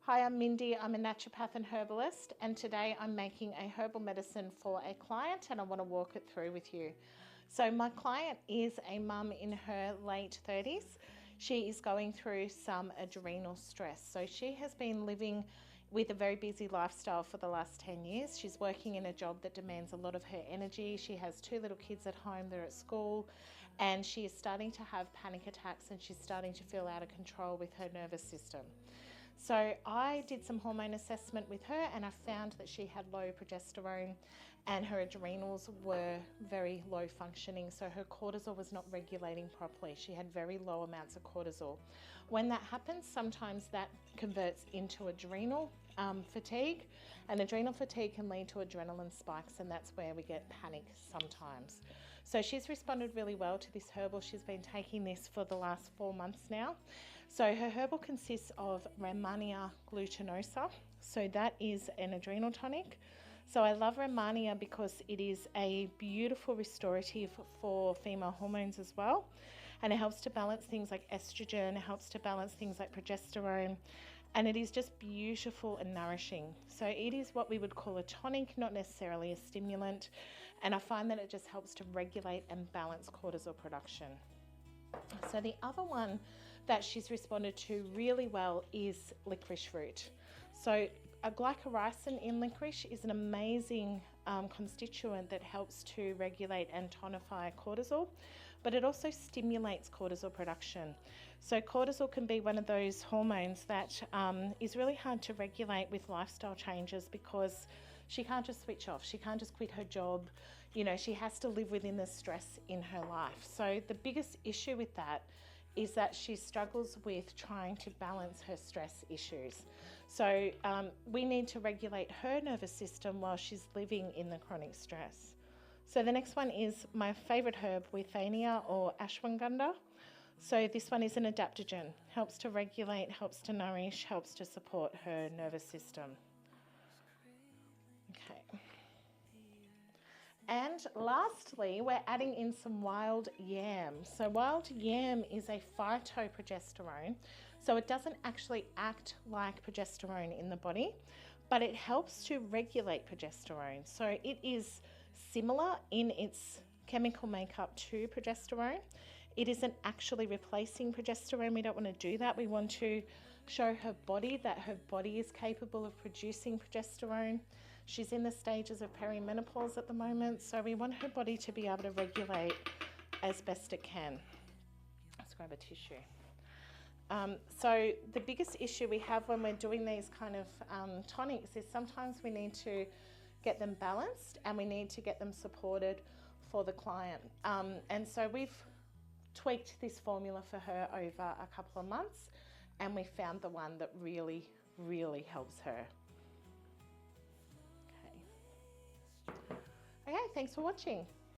Hi, I'm Mindy. I'm a naturopath and herbalist, and today I'm making a herbal medicine for a client and I want to walk it through with you. So my client is a mum in her late 30s. She is going through some adrenal stress. So she has been living with a very busy lifestyle for the last 10 years. She's working in a job that demands a lot of her energy. She has 2 little kids at home, they're at school, and she is starting to have panic attacks and she's starting to feel out of control with her nervous system. So I did some hormone assessment with her and I found that she had low progesterone and her adrenals were very low functioning. So her cortisol was not regulating properly. She had very low amounts of cortisol. When that happens, sometimes that converts into adrenal fatigue, and adrenal fatigue can lead to adrenaline spikes, and that's where we get panic sometimes. So she's responded really well to this herbal. She's been taking this for the last 4 months now. So her herbal consists of Remedies glutinosa. So that is an adrenal tonic. So I love Remedies because it is a beautiful restorative for female hormones as well. And it helps to balance things like estrogen, it helps to balance things like progesterone, and it is just beautiful and nourishing. So it is what we would call a tonic, not necessarily a stimulant. And I find that it just helps to regulate and balance cortisol production. So the other one that she's responded to really well is licorice root. So a glycyrrhizin in licorice is an amazing constituent that helps to regulate and tonify cortisol, but it also stimulates cortisol production. So cortisol can be one of those hormones that is really hard to regulate with lifestyle changes because she can't just switch off. She can't just quit her job. You know, she has to live within the stress in her life. So the biggest issue with that is that she struggles with trying to balance her stress issues. So we need to regulate her nervous system while she's living in the chronic stress. So the next one is my favorite herb, Withania or ashwagandha. So this one is an adaptogen, helps to regulate, helps to nourish, helps to support her nervous system. Okay. And lastly, we're adding in some wild yam. So wild yam is a phytoprogesterone. So it doesn't actually act like progesterone in the body, but it helps to regulate progesterone. So it is similar in its chemical makeup to progesterone. It isn't actually replacing progesterone. We don't want to do that. We want to show her body that her body is capable of producing progesterone. She's in the stages of perimenopause at the moment, so we want her body to be able to regulate as best it can. Let's grab a tissue. So the biggest issue we have when we're doing these kind of tonics is sometimes we need to get them balanced and we need to get them supported for the client. And so we've tweaked this formula for her over a couple of months and we found the one that really, really helps her. Okay, thanks for watching.